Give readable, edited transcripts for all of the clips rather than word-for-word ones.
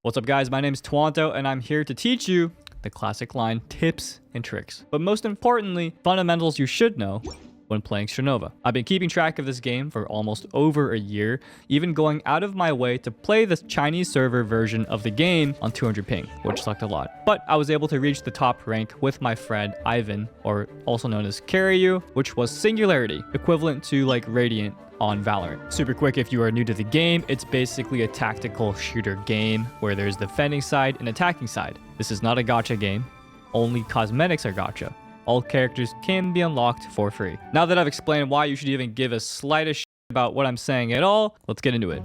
What's up guys, my name is Tuonto and I'm here to teach you the classic line tips and tricks. But most importantly, fundamentals you should know when playing Strinova. I've been keeping track of this game for almost over a year, even going out of my way to play the Chinese server version of the game on 200 ping, which sucked a lot. But I was able to reach the top rank with my friend Ivan, or also known as Calabiyau, which was Singularity, equivalent to like Radiant on Valorant. Super quick if you are new to the game, it's basically a tactical shooter game where there's defending side and attacking side. This is not a gacha game, only cosmetics are gacha. All characters can be unlocked for free. Now that I've explained why you should even give a slightest shit about what I'm saying at all, let's get into it.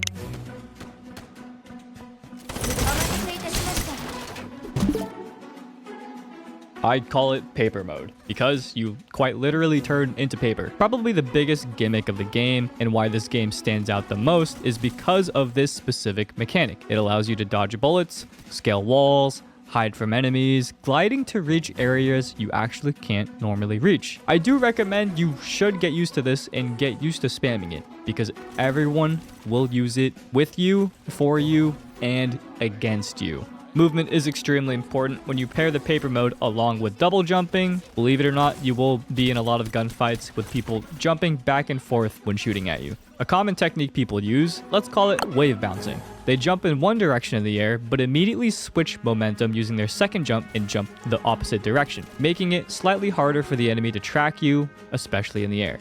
I call it paper mode because you quite literally turn into paper. Probably the biggest gimmick of the game and why this game stands out the most is because of this specific mechanic. It allows you to dodge bullets, scale walls, hide from enemies, gliding to reach areas you actually can't normally reach. I do recommend you should get used to this and get used to spamming it because everyone will use it with you, for you, and against you. Movement is extremely important when you pair the paper mode along with double jumping. Believe it or not, you will be in a lot of gunfights with people jumping back and forth when shooting at you. A common technique people use, let's call it wave bouncing. They jump in one direction in the air, but immediately switch momentum using their second jump and jump the opposite direction, making it slightly harder for the enemy to track you, especially in the air.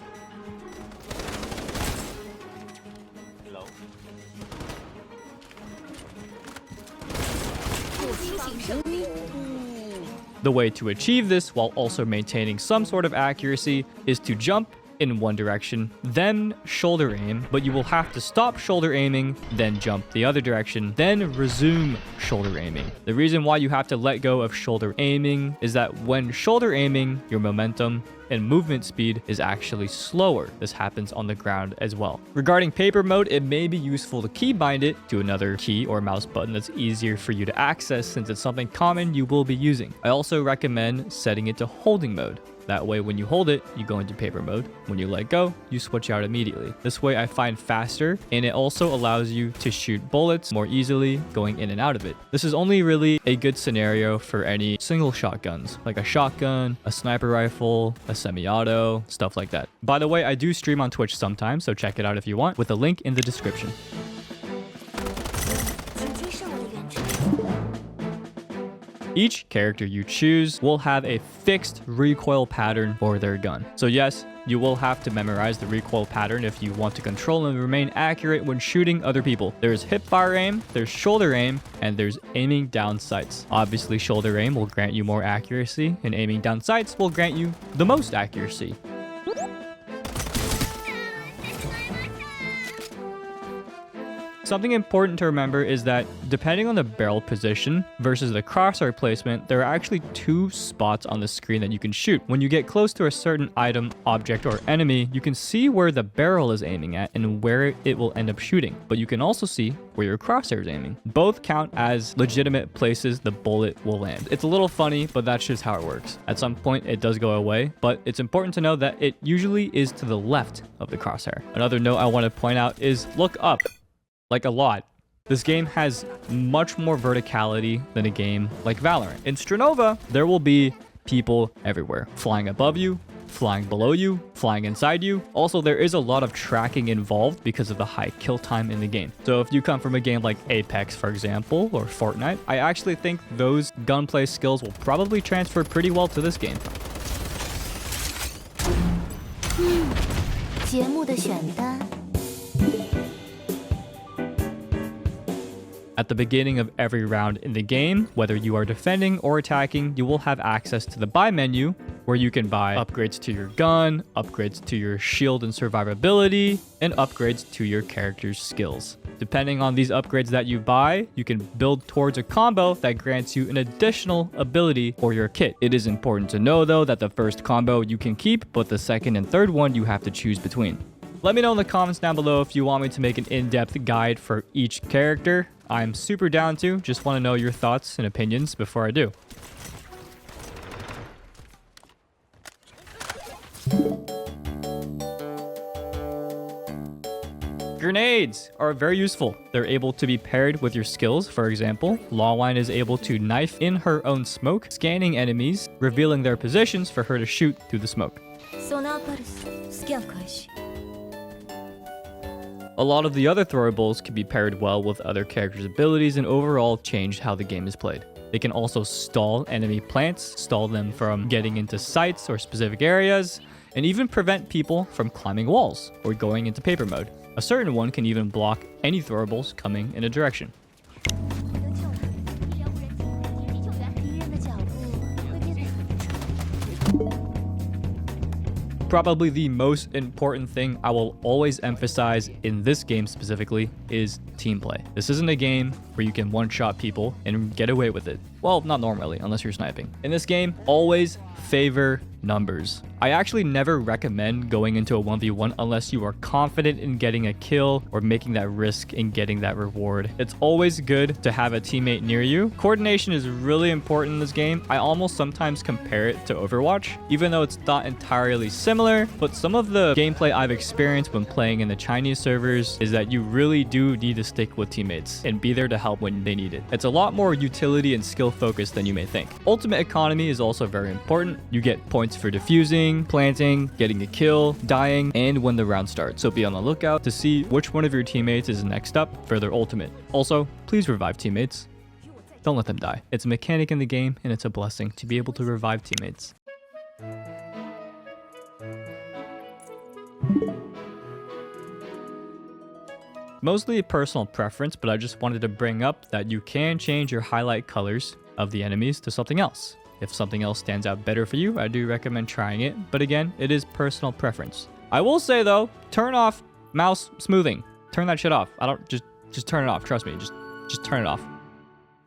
The way to achieve this while also maintaining some sort of accuracy is to jump in one direction, then shoulder aim, but you will have to stop shoulder aiming, then jump the other direction, then resume shoulder aiming. The reason why you have to let go of shoulder aiming is that when shoulder aiming, your momentum and movement speed is actually slower. This happens on the ground as well. Regarding paper mode, it may be useful to keybind it to another key or mouse button that's easier for you to access since it's something common you will be using. I also recommend setting it to holding mode. That way, when you hold it, you go into paper mode. When you let go, you switch out immediately. This way I find faster, and it also allows you to shoot bullets more easily going in and out of it. This is only really a good scenario for any single shotguns, like a shotgun, a sniper rifle, a semi-auto, stuff like that. By the way, I do stream on Twitch sometimes, so check it out if you want, with a link in the description. Each character you choose will have a fixed recoil pattern for their gun. So yes, you will have to memorize the recoil pattern if you want to control and remain accurate when shooting other people. There's hip fire aim, there's shoulder aim, and there's aiming down sights. Obviously, shoulder aim will grant you more accuracy, and aiming down sights will grant you the most accuracy. Something important to remember is that depending on the barrel position versus the crosshair placement, there are actually two spots on the screen that you can shoot. When you get close to a certain item, object, or enemy, you can see where the barrel is aiming at and where it will end up shooting. But you can also see where your crosshair is aiming. Both count as legitimate places the bullet will land. It's a little funny, but that's just how it works. At some point, it does go away, but it's important to know that it usually is to the left of the crosshair. Another note I want to point out is look up. Like a lot. This game has much more verticality than a game like Valorant. In Strinova, there will be people everywhere. Flying above you, flying below you, flying inside you. Also, there is a lot of tracking involved because of the high kill time in the game. So if you come from a game like Apex, for example, or Fortnite, I actually think those gunplay skills will probably transfer pretty well to this game. 节目的选单 At the beginning of every round in the game, whether you are defending or attacking, you will have access to the buy menu where you can buy upgrades to your gun, upgrades to your shield and survivability, and upgrades to your character's skills. Depending on these upgrades that you buy, you can build towards a combo that grants you an additional ability for your kit. It is important to know though that the first combo you can keep, but the second and third one you have to choose between. Let me know in the comments down below if you want me to make an in-depth guide for each character. I'm super down to. Just want to know your thoughts and opinions before I do. Grenades are very useful. They're able to be paired with your skills. For example, Lawine is able to knife in her own smoke, scanning enemies, revealing their positions for her to shoot through the smoke. A lot of the other throwables can be paired well with other characters' abilities and overall change how the game is played. They can also stall enemy plants, stall them from getting into sites or specific areas, and even prevent people from climbing walls or going into paper mode. A certain one can even block any throwables coming in a direction. Probably the most important thing I will always emphasize in this game specifically is team play. This isn't a game where you can one-shot people and get away with it. Well, not normally, unless you're sniping. In this game, always favor numbers. I actually never recommend going into a 1v1 unless you are confident in getting a kill or making that risk in getting that reward. It's always good to have a teammate near you. Coordination is really important in this game. I almost sometimes compare it to Overwatch, even though it's not entirely similar, but some of the gameplay I've experienced when playing in the Chinese servers is that you really do need to stick with teammates and be there to help when they need it. It's a lot more utility and skill focused than you may think. Ultimate economy is also very important. You get points for defusing, planting, getting a kill, dying, and when the round starts. So be on the lookout to see which one of your teammates is next up for their ultimate. Also, please revive teammates. Don't let them die. It's a mechanic in the game, and it's a blessing to be able to revive teammates. Mostly a personal preference, but I just wanted to bring up that you can change your highlight colors of the enemies to something else. If something else stands out better for you, I do recommend trying it, but again, it is personal preference. I will say though, turn off mouse smoothing. Turn that shit off. Just turn it off. Trust me, just turn it off.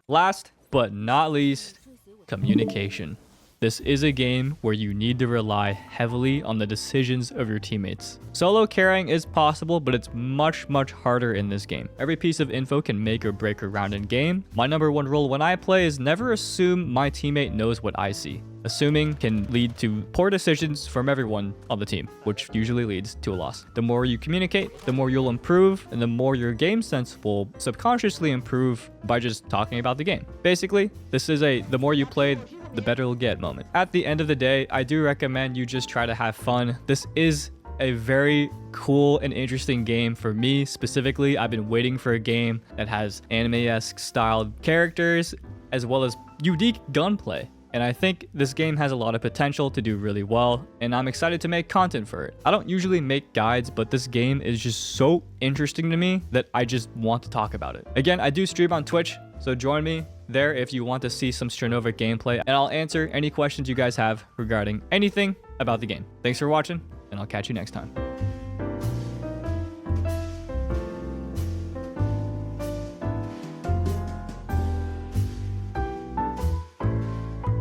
Last but not least, communication. This is a game where you need to rely heavily on the decisions of your teammates. Solo carrying is possible, but it's much harder in this game. Every piece of info can make or break a round in game. My number one rule when I play is never assume my teammate knows what I see. Assuming can lead to poor decisions from everyone on the team, which usually leads to a loss. The more you communicate, the more you'll improve, and the more your game sense will subconsciously improve by just talking about the game. Basically, this is the more you play, the better it'll get moment. At the end of the day, I do recommend you just try to have fun. This is a very cool and interesting game for me specifically. I've been waiting for a game that has anime-esque styled characters as well as unique gunplay. And I think this game has a lot of potential to do really well, and I'm excited to make content for it. I don't usually make guides, but this game is just so interesting to me that I just want to talk about it. Again, I do stream on Twitch, so join me there if you want to see some Strinova gameplay, and I'll answer any questions you guys have regarding anything about the game. Thanks for watching, and I'll catch you next time.